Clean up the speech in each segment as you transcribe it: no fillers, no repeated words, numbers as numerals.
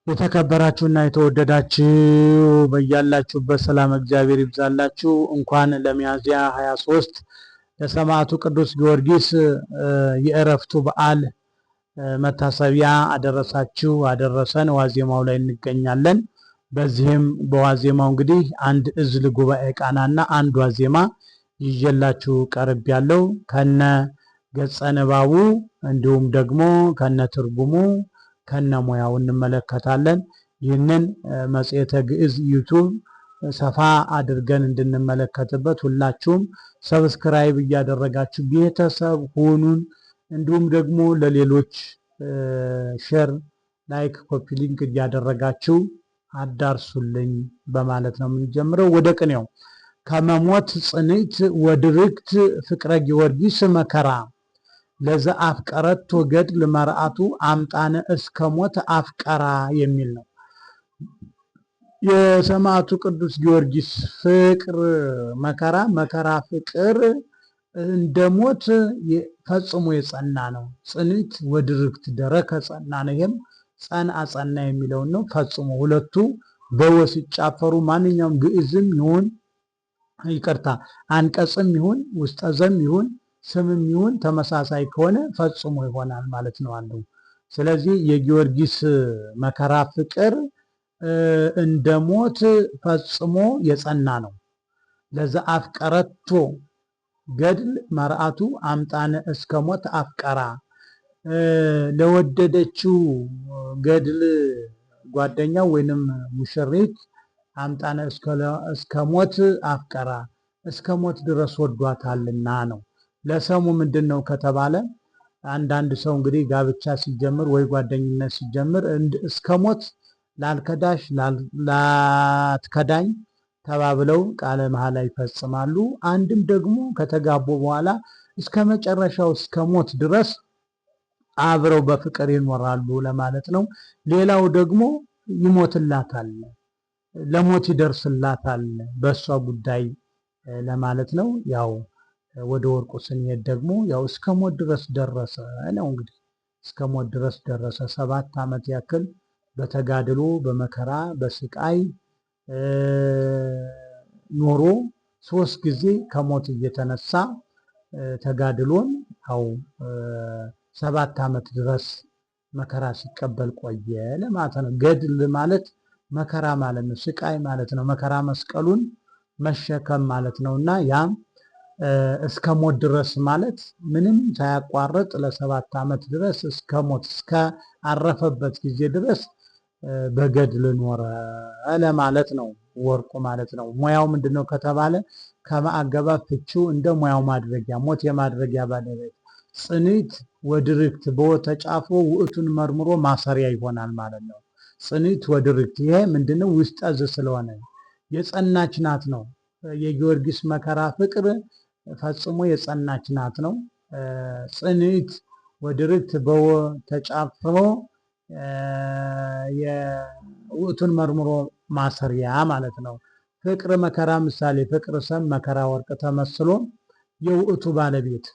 የተከበራችሁና የተወደዳችሁ በያላችሁበት ሰላም እግዚአብሔር ይብዛላችሁ። እንኳን ለሚያዝያ 23 ለሰማዕቱ ቅዱስ ጊዮርጊስ የእረፍቱ በዓል መታሰቢያ አደረሳችሁ አደረሰን። ዋዜማው ላይ እንገኛለን። በዚህም በዋዜማው እንግዲህ አንድ እዝል ጉባኤ ቃናና አንድ ዋዜማ ይዤላችሁ ቀርብ ያለው ከነ ገጸ ንባቡ እንዲሁም ደግሞ ከነ ትርጉሙ ከነ ሙያው እንመለከታለን። ይህንን መጽሔተ ግዕዝ ዩቱብ ሰፋ አድርገን እንድንመለከትበት ሁላችሁም ሰብስክራይብ እያደረጋችሁ ቤተሰብ ሁኑን። እንዲሁም ደግሞ ለሌሎች ሼር፣ ላይክ፣ ኮፒ ሊንክ እያደረጋችሁ አዳርሱልኝ በማለት ነው የምንጀምረው። ወደ ቅኔው ከመሞት ጽንዕት ወድርግት ፍቅረ ጊዮርጊስ መከራ ለዘ አፍቀረቶ ገድል መርአቱ አምጣነ እስከ ሞት አፍቀራ የሚል ነው። የሰማዕቱ ቅዱስ ጊዮርጊስ ፍቅር መከራ ፍቅር እንደ ሞት ፈጽሞ የጸና ነው። ጽንዕት ወድርግት ደረከ ጸና ነው። ይህም ጸንዐ ጸና የሚለውን ነው። ፈጽሞ ሁለቱ በወ ሲጫፈሩ ማንኛውም ግዕዝም ይሁን አንቀጽም ይሁን ውስጠዘም ይሁን ስምም ይሁን ተመሳሳይ ከሆነ ፈጽሞ ይሆናል ማለት ነው አንዱ። ስለዚህ የጊዮርጊስ መከራ ፍቅር እንደ ሞት ፈጽሞ የጸና ነው። ለዘ አፍቀረቶ ገድል መርአቱ አምጣነ እስከ ሞት አፍቀራ ለወደደችው ገድል ጓደኛው ወይንም ሙሽሪት አምጣነ እስከ ሞት አፍቀራ እስከ ሞት ድረስ ወዷታልና ነው። ለሰሙ ምንድን ነው ከተባለ አንዳንድ ሰው እንግዲህ ጋብቻ ሲጀምር ወይ ጓደኝነት ሲጀምር እስከ ሞት ላልከዳሽ ላትከዳኝ ተባብለው ቃለ መሐላ ይፈጽማሉ። አንድም ደግሞ ከተጋቡ በኋላ እስከ መጨረሻው እስከ ሞት ድረስ አብረው በፍቅር ይኖራሉ ለማለት ነው። ሌላው ደግሞ ይሞትላታል፣ ለሞት ይደርስላታል በእሷ ጉዳይ ለማለት ነው። ያው ወደ ወርቁ ስንሄድ ደግሞ ያው እስከ ሞት ድረስ ደረሰ ነው። እንግዲህ እስከ ሞት ድረስ ደረሰ። 7 ዓመት ያክል በተጋድሎ በመከራ በስቃይ ኖሮ 3 ጊዜ ከሞት እየተነሳ ተጋድሎን ያው 7 ዓመት ድረስ መከራ ሲቀበል ቆየ ለማለት ነው። ገድል ማለት መከራ ማለት ነው፣ ስቃይ ማለት ነው። መከራ መስቀሉን መሸከም ማለት ነውና ያም እስከ ሞት ድረስ ማለት ምንም ሳያቋርጥ ለ7 ዓመት ድረስ እስከ ሞት እስከ አረፈበት ጊዜ ድረስ በገድል ኖረ ለማለት ነው። ወርቁ ማለት ነው። ሙያው ምንድነው ከተባለ ከማዕገባብ ፍቺው እንደ ሙያው ማድረጊያ ሞት የማድረጊያ ባለቤት ጽንዕት ወድርግት በወተጫፎ ውእቱን መርምሮ ማሰሪያ ይሆናል ማለት ነው። ጽንዕት ወድርግት ይሄ ምንድነው? ውስጠዝ ስለሆነ የጸናች ናት ነው። የጊዮርጊስ መከራ ፍቅር ፈጽሞ የጸናች ናት ነው። ጽንዕት ወድርግት በወተጫፍሮ የውእቱን መርምሮ ማሰሪያ ማለት ነው። ፍቅር መከራ ምሳሌ ፍቅር ሰም መከራ ወርቅ ተመስሎ የውእቱ ባለቤት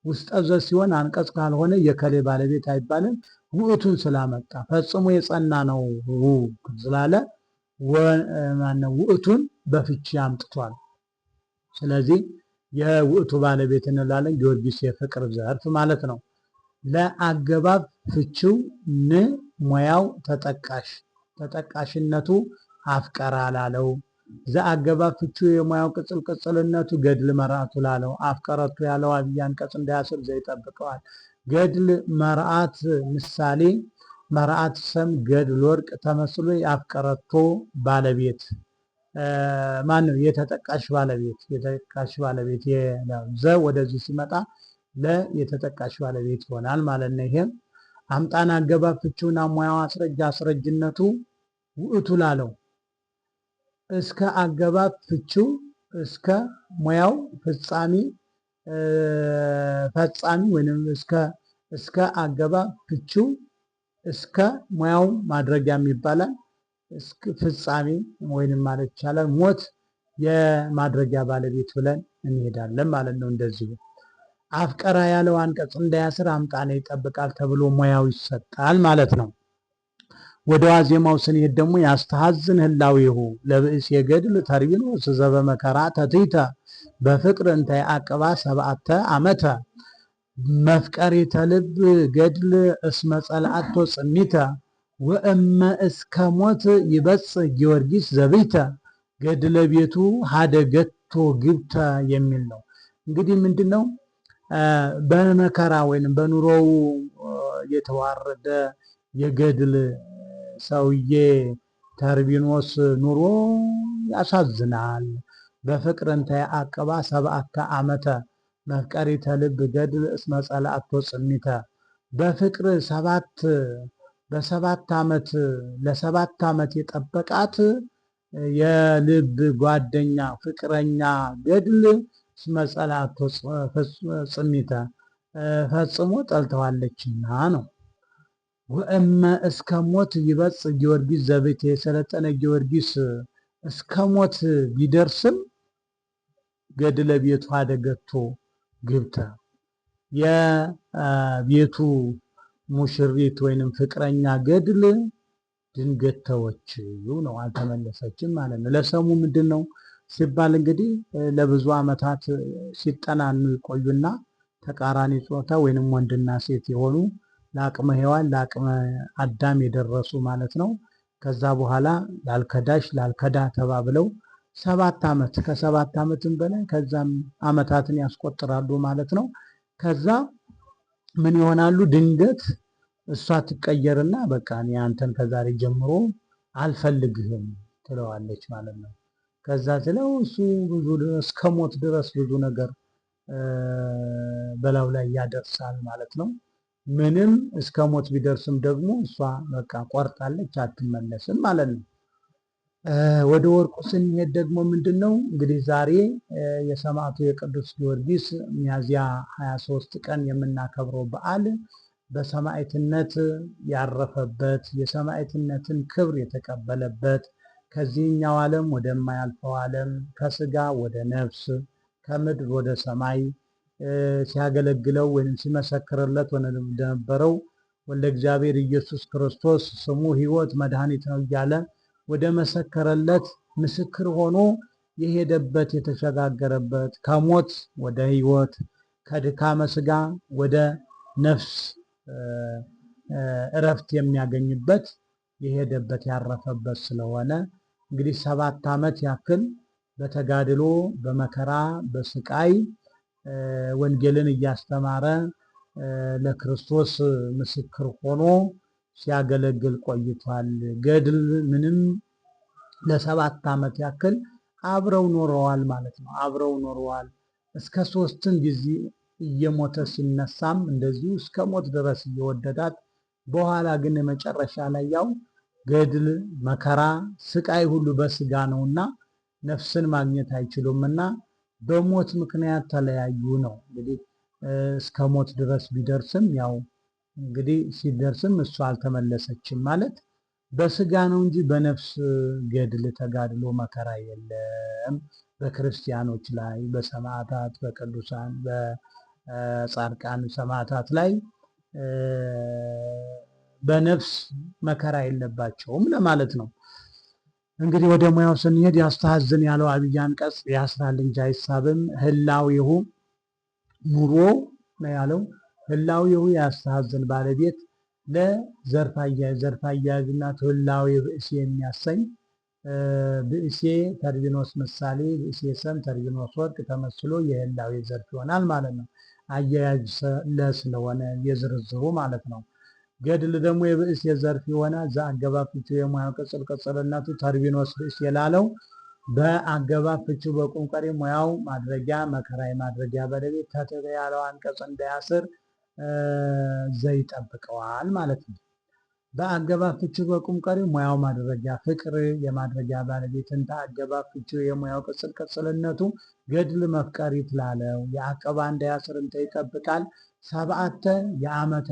ውስጠዘ ሲሆን አንቀጽ ካልሆነ የከሌ ባለቤት አይባልም። ውእቱን ስላመጣ ፈጽሞ የጸና ነው ስላለ ውእቱን በፍቺ አምጥቷል። ስለዚህ የውእቱ ባለቤት እንላለን። ጊዮርጊስ የፍቅር ዘርፍ ማለት ነው። ለአገባብ ፍቺው ሙያው ተጠቃሽነቱ አፍቀራ ላለው ዘአገባብ ፍቺው የሙያው ቅጽልነቱ ገድል መርአቱ ላለው አፍቀረቱ ያለው አብይ አንቀጽ እንዳያስር ዘይጠብቀዋል። ገድል መርአት ምሳሌ መርአት ሰም ገድል ወርቅ ተመስሎ የአፍቀረቶ ባለቤት ማን ነው? የተጠቃሽ ባለቤት ዘ ወደዚህ ሲመጣ የተጠቃሽ ባለቤት ይሆናል ማለት ነው። ይሄም አምጣን አገባብ ፍቺውና ሙያው አስረጅነቱ ውእቱ ላለው እስከ አገባብ ፍቺው እስከ ሙያው ፈጻሚ ወይንም እስከ አገባብ ፍቺው እስከ ሙያው ማድረጊያ ይባላል። ፍጻሜ ወይንም ማለት ይቻላል ሞት የማድረጊያ ባለቤት ብለን እንሄዳለን ማለት ነው። እንደዚሁ አፍቀራ ያለው አንቀጽ እንዳያስር አምጣነ ይጠብቃል ተብሎ ሙያው ይሰጣል ማለት ነው። ወደ ዋዜማው ስንሄድ ደግሞ ያስተሐዝን ህላዌሁ ለብእሴ ገድል ተርቢኖስ ዘበመከራ ተትሕተ በፍቅር እንተ ያዕቅባ ሰብዓተ ዓመተ መፍቀሪተ ልብ ገድል እስመ ጸልአቶ ጽሚተ ወእመ እስከ ሞት ይበጽሕ ጊዮርጊስ ዘብሕተ ገድለ ቤቱ ሀደገቶ ግብተ የሚል ነው። እንግዲህ ምንድን ነው? በመከራ ወይም በኑሮው የተዋረደ የገድል ሰውዬ ተርቢኖስ ኑሮ ያሳዝናል። በፍቅር እንተ ያዕቅባ ሰብዓተ ዓመተ መፍቀሪተ ልብ ገድል እስመ ጸልአቶ ጽሚተ በፍቅር ለሰባት ዓመት የጠበቃት የልብ ጓደኛ ፍቅረኛ ገድል እስመ ጸልአቶ ጽሚተ ፈጽሞ ጠልተዋለችና ነው። ወእመ እስከ ሞት ይበጽሕ ጊዮርጊስ ዘብሕተ የሰለጠነ ጊዮርጊስ እስከ ሞት ቢደርስም ገድለ ቤቱ ሀደገቶ ግብተ የቤቱ ሙሽሪት ፍቅረኛ ገድል ድንገት ተወችው ነው፣ አልተመለሰችም ማለት ነው። ለሰሙ ምንድን ነው ሲባል እንግዲህ ለብዙ ዓመታት ሲጠናኑ ይቆዩና ተቃራኒ ጾታ ወንድና ሴት የሆኑ ለአቅመ ሔዋን ለአቅመ አዳም የደረሱ ማለት ነው። ከዛ በኋላ ላልከዳሽ ላልከዳ ተባብለው 7 ዓመት ከ7 ዓመትም በላይ ከዛም ዓመታትን ያስቆጥራሉ ማለት ነው። ከዛ ምን ይሆናሉ? ድንገት እሷ ትቀየርና በቃ እኔ አንተን ከዛሬ ጀምሮ አልፈልግህም ትለዋለች ማለት ነው። ከዛ ስለው እሱ ብዙ እስከ ሞት ድረስ ብዙ ነገር በላው ላይ ያደርሳል ማለት ነው። ምንም እስከ ሞት ቢደርስም ደግሞ እሷ በቃ ቆርጣለች፣ አትመለስም ማለት ነው። ወደ ወርቁ ስንሄድ ደግሞ ምንድን ነው እንግዲህ ዛሬ የሰማዕቱ የቅዱስ ጊዮርጊስ ሚያዝያ 23 ቀን የምናከብረው በዓል በሰማዕትነት ያረፈበት የሰማዕትነትን ክብር የተቀበለበት ከዚህኛው ዓለም ወደማያልፈው ዓለም ከስጋ ወደ ነፍስ ከምድር ወደ ሰማይ ሲያገለግለው ወይም ሲመሰክርለት ወደነበረው ወልደ እግዚአብሔር ኢየሱስ ክርስቶስ ስሙ ሕይወት መድኃኒት ነው እያለ ወደ መሰከረለት ምስክር ሆኖ የሄደበት የተሸጋገረበት ከሞት ወደ ሕይወት ከድካመ ስጋ ወደ ነፍስ እረፍት የሚያገኝበት የሄደበት ያረፈበት ስለሆነ እንግዲህ 7 ዓመት ያክል በተጋድሎ በመከራ በስቃይ ወንጌልን እያስተማረ ለክርስቶስ ምስክር ሆኖ ሲያገለግል ቆይቷል። ገድል ምንም ለ7 ዓመት ያክል አብረው ኖረዋል ማለት ነው። አብረው ኖረዋል እስከ 3 ጊዜ እየሞተ ሲነሳም እንደዚሁ እስከ ሞት ድረስ እየወደዳት በኋላ ግን መጨረሻ ላይ ያው ገድል መከራ ስቃይ ሁሉ በስጋ ነውና ነፍስን ማግኘት አይችሉምና በሞት ምክንያት ተለያዩ ነው። እንግዲህ እስከ ሞት ድረስ ቢደርስም ያው እንግዲህ ሲደርስም እሷ አልተመለሰችም ማለት በስጋ ነው እንጂ በነፍስ ገድል ተጋድሎ መከራ የለም። በክርስቲያኖች ላይ በሰማዕታት በቅዱሳን በጻድቃን ሰማዕታት ላይ በነፍስ መከራ የለባቸውም ለማለት ነው። እንግዲህ ወደ ሙያው ስንሄድ ያስተሐዝን ያለው አብይ አንቀጽ ያስራል እንጂ አይሳብም። ህላዌሁ ኑሮ ነው ያለው። ህላዌሁ ያስተሐዝን ባለቤት ለዘርፍ አያያዝና ህላዌ ብእሴ የሚያሰኝ ብእሴ ተርቢኖስ ምሳሌ ብእሴ ሰም ተርቢኖስ ወርቅ ተመስሎ የህላዌ ዘርፍ ይሆናል ማለት ነው። አያያዝ ስለሆነ የዝርዝሩ ማለት ነው። ገድል ደግሞ የብእሴ ዘርፍ ይሆናል። ዘአገባብ ፍቺው የሙያው ቅጽልነቱ ተርቢኖስ ብእሴ ላለው በአገባብ ፍቺው በቁም ቀሪ ሙያው ማድረጊያ መከራ የማድረጊያ ባለቤት ተትተ ያለው አንቀጽ እንዳያስር ዘይጠብቀዋል ማለት ነው። በአገባብ ፍቺው በቁም ቀሪ ሙያው ማድረጊያ ፍቅር የማድረጊያ ባለቤት እንተ አገባብ ፍቺው የሙያው ቅጽልነቱ ገድል መፍቀሪት ላለው የአቀባ እንዳያስር እንተ ይጠብቃል። 7 የዓመተ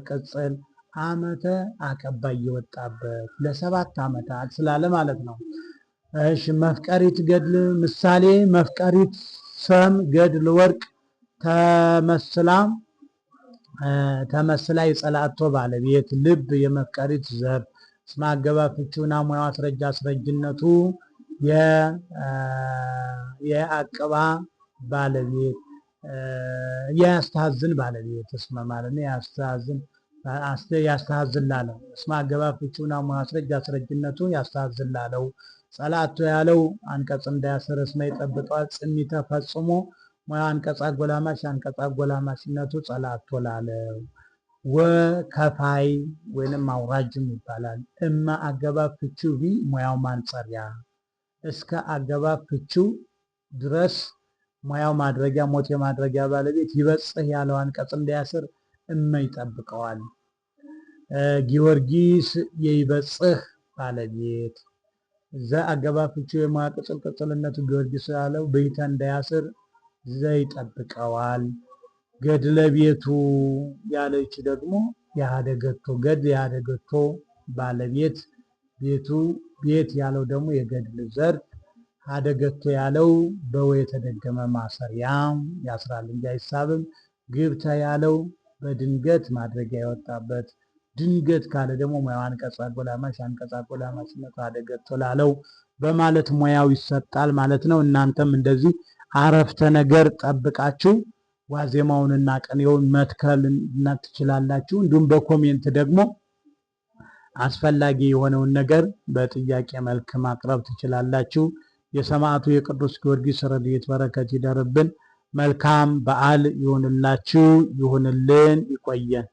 ቅጽል ዓመተ አቀባይ የወጣበት ለ7 ዓመታት ስላለ ማለት ነው። እሺ መፍቀሪት ገድል ምሳሌ መፍቀሪት ሰም ገድል ወርቅ ተመስላ የጸላእቶ ባለቤት ልብ የመፍቀሪት ዘርፍ እስመ አገባብ ፍቺውና ሙያው አስረጃ አስረጅነቱ የአቅባ ባለቤት ያስተሐዝን ባለቤት እስመ ማለት ነው። ያስተሐዝን ላለው እስመ አገባብ ፍቺውና ሙያው አስረጃ አስረጅነቱ ያስተሐዝን ላለው ጸላቶ ያለው አንቀጽ እንዳያስር እስመ ይጠብጠዋል ጽሚተ ፈጽሞ ሙያው አንቀጽ አጎላማሽ አንቀጽ አጎላማሽነቱ ጸላቶ ላለው ወከፋይ ወይንም አውራጅም ይባላል። እመ አገባብ ፍቺው ቢ ሙያው ማንጸሪያ እስከ አገባብ ፍቺው ድረስ ሙያው ማድረጊያ ሞት የማድረጊያ ባለቤት ይበጽህ ያለው አንቀጽ እንዳያስር እመ ይጠብቀዋል። ጊዮርጊስ የይበጽህ ባለቤት ዘአገባብ ፍቺው የሙያ ቅጽልነቱ ጊዮርጊስ ያለው ብይተ እንዳያስር ዘይጠብቀዋል። ገድለ ቤቱ ያለች ደግሞ የሀደገቶ ገድል የሀደገቶ ባለቤት ቤቱ ቤት ያለው ደግሞ የገድል ዘርፍ ሀደገቶ ያለው በወ የተደገመ ማሰሪያ ያስራል እንጂ አይሳብም። ግብተ ያለው በድንገት ማድረጊያ የወጣበት ድንገት ካለ ደግሞ ሙያው አንቀጽ አጎላማሽ አንቀጽ አጎላማሽነቱ ሀደገቶ ላለው በማለት ሙያው ይሰጣል ማለት ነው። እናንተም እንደዚህ አረፍተ ነገር ጠብቃችሁ ዋዜማውንና ቅኔውን መትከል ትችላላችሁ። እንዲሁም በኮሜንት ደግሞ አስፈላጊ የሆነውን ነገር በጥያቄ መልክ ማቅረብ ትችላላችሁ። የሰማዕቱ የቅዱስ ጊዮርጊስ ረድኤት በረከት ይደርብን። መልካም በዓል ይሁንላችሁ፣ ይሁንልን፣ ይቆየን።